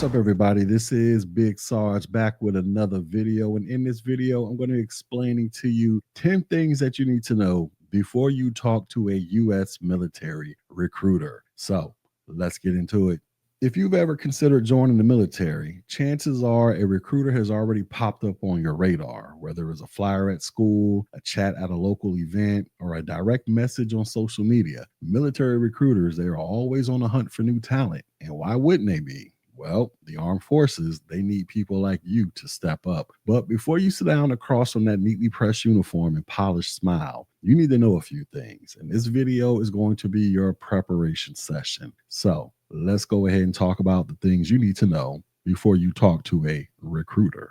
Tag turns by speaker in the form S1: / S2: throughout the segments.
S1: What's up, everybody? This is Big Sarge back with another video. And in this video, I'm going to be explaining to you 10 things that you need to know before you talk to a U.S. military recruiter. So let's get into it. If you've ever considered joining the military, chances are a recruiter has already popped up on your radar, whether it's a flyer at school, a chat at a local event, or a direct message on social media. Military recruiters, they are always on the hunt for new talent. And why wouldn't they be? Well, the armed forces, they need people like you to step up. But before you sit down across from that neatly pressed uniform and polished smile, you need to know a few things. And this video is going to be your preparation session. So let's go ahead and talk about the things you need to know before you talk to a recruiter.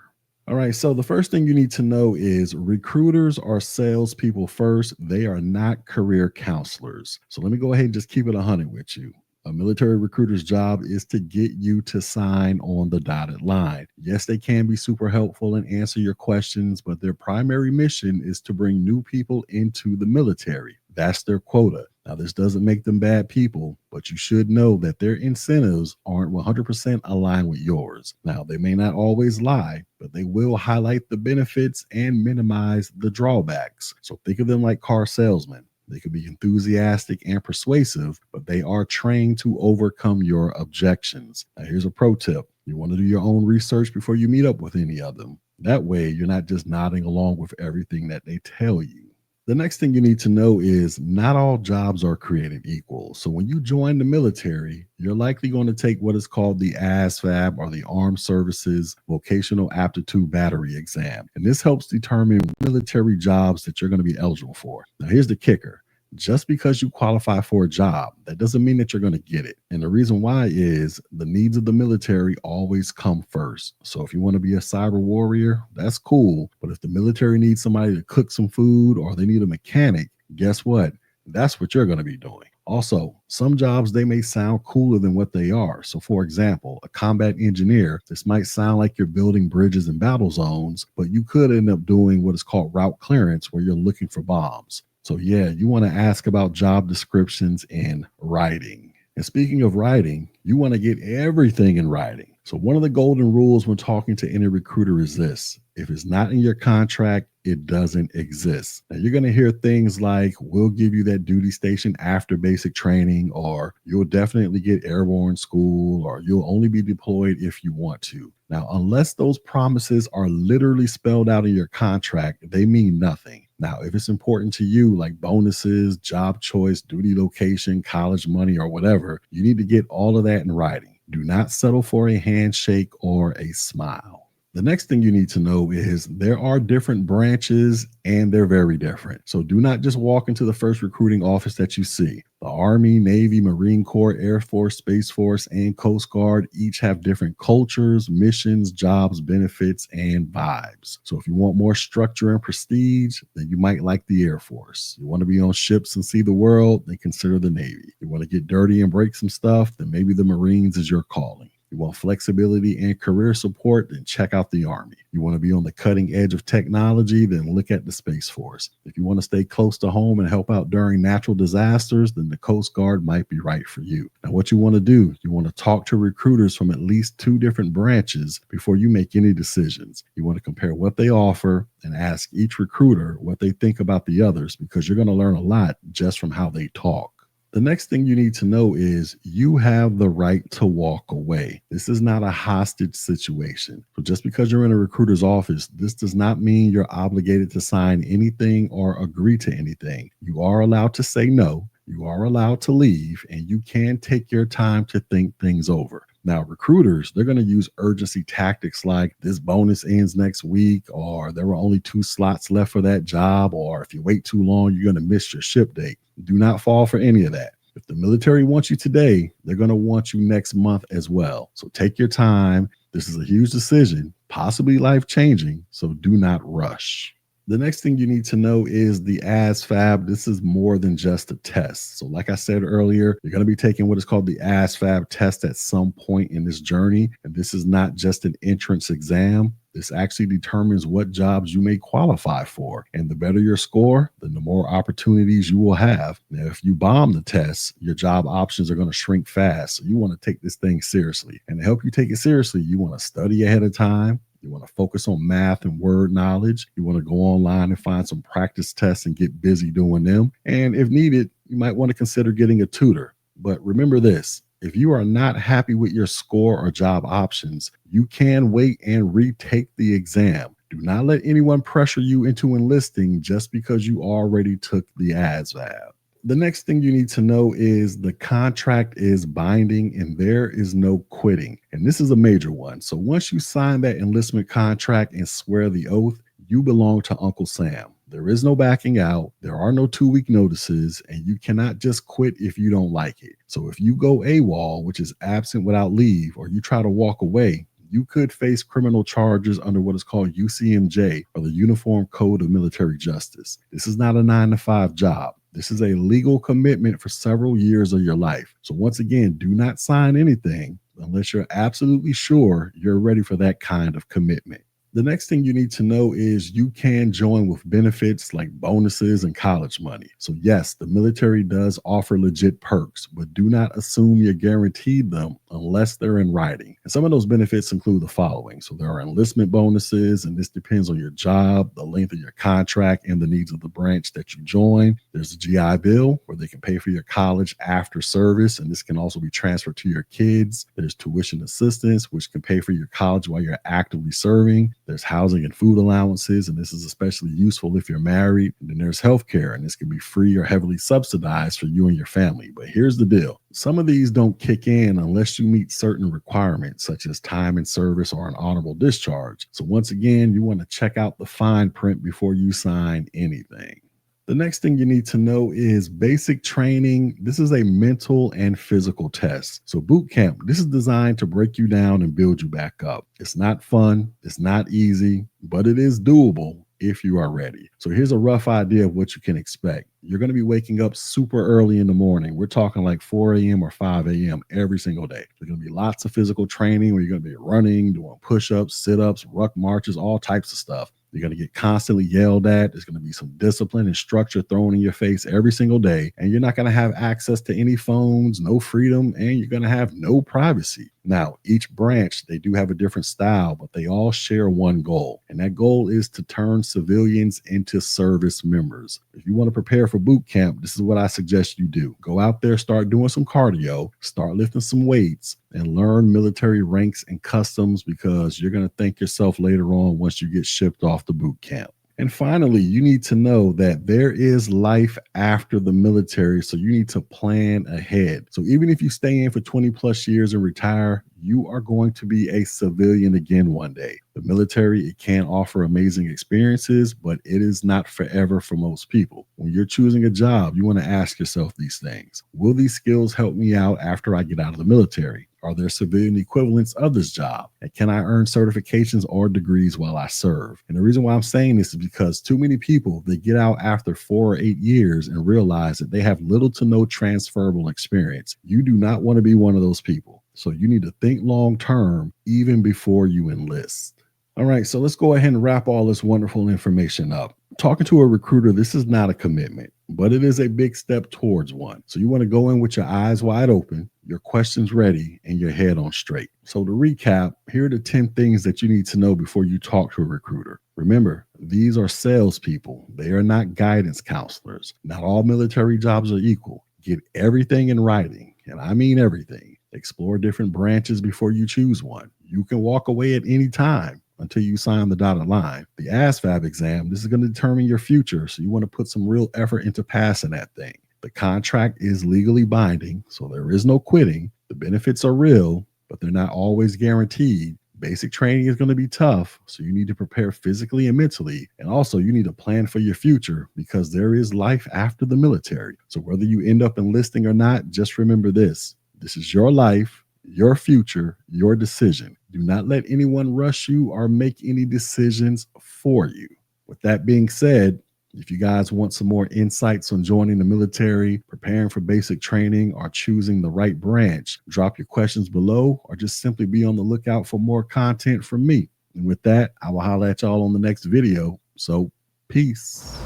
S1: All right, so the first thing you need to know is recruiters are salespeople first. They are not career counselors. So let me go ahead and just keep it 100 with you. A military recruiter's job is to get you to sign on the dotted line. Yes, they can be super helpful and answer your questions, but their primary mission is to bring new people into the military. That's their quota. Now, this doesn't make them bad people, but you should know that their incentives aren't 100% aligned with yours. Now, they may not always lie, but they will highlight the benefits and minimize the drawbacks. So think of them like car salesmen. They could be enthusiastic and persuasive, but they are trained to overcome your objections. Now, here's a pro tip. You want to do your own research before you meet up with any of them. That way, you're not just nodding along with everything that they tell you. The next thing you need to know is not all jobs are created equal. So when you join the military, you're likely going to take what is called the ASVAB, or the Armed Services Vocational Aptitude Battery exam. And this helps determine military jobs that you're going to be eligible for. Now, here's the kicker. Just because you qualify for a job, that doesn't mean that you're going to get it. And the reason why is the needs of the military always come first. So if you want to be a cyber warrior, that's cool. But if the military needs somebody to cook some food, or they need a mechanic, guess what? That's what you're going to be doing. Also, some jobs, they may sound cooler than what they are. So for example, a combat engineer, this might sound like you're building bridges and battle zones, but you could end up doing what is called route clearance, where you're looking for bombs. So yeah, you want to ask about job descriptions in writing. And speaking of writing, you want to get everything in writing. So one of the golden rules when talking to any recruiter is this: if it's not in your contract, it doesn't exist. Now, you're going to hear things like, we'll give you that duty station after basic training, or you'll definitely get airborne school, or you'll only be deployed if you want to. Now, unless those promises are literally spelled out in your contract, they mean nothing. Now, if it's important to you, like bonuses, job choice, duty location, college money, or whatever, you need to get all of that in writing. Do not settle for a handshake or a smile. The next thing you need to know is there are different branches, and they're very different. So do not just walk into the first recruiting office that you see. The Army, Navy, Marine Corps, Air Force, Space Force, and Coast Guard each have different cultures, missions, jobs, benefits, and vibes. So if you want more structure and prestige, then you might like the Air Force. You want to be on ships and see the world, then consider the Navy. You want to get dirty and break some stuff, then maybe the Marines is your calling. You want flexibility and career support, then check out the Army. You want to be on the cutting edge of technology, then look at the Space Force. If you want to stay close to home and help out during natural disasters, then the Coast Guard might be right for you. Now, what you want to do, you want to talk to recruiters from at least 2 different branches before you make any decisions. You want to compare what they offer and ask each recruiter what they think about the others, because you're going to learn a lot just from how they talk. The next thing you need to know is you have the right to walk away. This is not a hostage situation. So just because you're in a recruiter's office, this does not mean you're obligated to sign anything or agree to anything. You are allowed to say no. You are allowed to leave, and you can take your time to think things over. Now, recruiters, they're going to use urgency tactics like this bonus ends next week, or there were only 2 slots left for that job, or if you wait too long, you're going to miss your ship date. Do not fall for any of that. If the military wants you today, they're going to want you next month as well. So take your time. This is a huge decision, possibly life-changing, so do not rush. The next thing you need to know is the ASVAB. This is more than just a test. So like I said earlier, you're going to be taking what is called the ASVAB test at some point in this journey. And this is not just an entrance exam. This actually determines what jobs you may qualify for. And the better your score, then the more opportunities you will have. Now, if you bomb the test, your job options are going to shrink fast. So you want to take this thing seriously. And to help you take it seriously, you want to study ahead of time. You want to focus on math and word knowledge. You want to go online and find some practice tests and get busy doing them. And if needed, you might want to consider getting a tutor. But remember this, if you are not happy with your score or job options, you can wait and retake the exam. Do not let anyone pressure you into enlisting just because you already took the ASVAB. The next thing you need to know is the contract is binding and there is no quitting. And this is a major one. So once you sign that enlistment contract and swear the oath, you belong to Uncle Sam. There is no backing out. There are no 2-week notices, and you cannot just quit if you don't like it. So if you go AWOL, which is absent without leave, or you try to walk away, you could face criminal charges under what is called UCMJ, or the Uniform Code of Military Justice. This is not a 9-to-5 job. This is a legal commitment for several years of your life. So once again, do not sign anything unless you're absolutely sure you're ready for that kind of commitment. The next thing you need to know is you can join with benefits like bonuses and college money. So yes, the military does offer legit perks, but do not assume you're guaranteed them unless they're in writing. And some of those benefits include the following. So there are enlistment bonuses, and this depends on your job, the length of your contract, and the needs of the branch that you join. There's a GI Bill where they can pay for your college after service, and this can also be transferred to your kids. There's tuition assistance, which can pay for your college while you're actively serving. There's housing and food allowances, and this is especially useful if you're married. And then there's healthcare, and this can be free or heavily subsidized for you and your family. But here's the deal. Some of these don't kick in unless you meet certain requirements, such as time in service or an honorable discharge. So once again, you want to check out the fine print before you sign anything. The next thing you need to know is basic training. This is a mental and physical test. So boot camp, this is designed to break you down and build you back up. It's not fun, it's not easy, but it is doable if you are ready. So here's a rough idea of what you can expect. You're going to be waking up super early in the morning. We're talking like 4 a.m. or 5 a.m. every single day. There's going to be lots of physical training where you're going to be running, doing push-ups, sit-ups, ruck marches, all types of stuff. You're going to get constantly yelled at. There's going to be some discipline and structure thrown in your face every single day. And you're not going to have access to any phones, no freedom, and you're going to have no privacy. Now, each branch, they do have a different style, but they all share one goal. And that goal is to turn civilians into service members. If you want to prepare for boot camp, this is what I suggest you do. Go out there, start doing some cardio, start lifting some weights, and learn military ranks and customs, because you're going to thank yourself later on once you get shipped off the boot camp. And finally, you need to know that there is life after the military, so you need to plan ahead. So even if you stay in for 20 plus years and retire, you are going to be a civilian again one day. The military, it can offer amazing experiences, but it is not forever for most people. When you're choosing a job, you want to ask yourself these things. Will these skills help me out after I get out of the military? Are there civilian equivalents of this job? And can I earn certifications or degrees while I serve? And the reason why I'm saying this is because too many people, they get out after 4 or 8 years and realize that they have little to no transferable experience. You do not want to be one of those people. So you need to think long term even before you enlist. All right, so let's go ahead and wrap all this wonderful information up. Talking to a recruiter, this is not a commitment, but it is a big step towards one. So you want to go in with your eyes wide open, your questions ready, and your head on straight. So to recap, here are the 10 things that you need to know before you talk to a recruiter. Remember, these are salespeople. They are not guidance counselors. Not all military jobs are equal. Get everything in writing, and I mean everything. Explore different branches before you choose one. You can walk away at any time until you sign the dotted line. The ASVAB exam, this is going to determine your future, so you want to put some real effort into passing that thing. The contract is legally binding, so there is no quitting. The benefits are real, but they're not always guaranteed. Basic training is going to be tough, so you need to prepare physically and mentally. And also, you need to plan for your future, because there is life after the military. So whether you end up enlisting or not, just remember this. This is your life, your future, your decision. Do not let anyone rush you or make any decisions for you. With that being said, if you guys want some more insights on joining the military, preparing for basic training, or choosing the right branch, drop your questions below, or just simply be on the lookout for more content from me. And with that, I will holler at y'all on the next video. So, peace.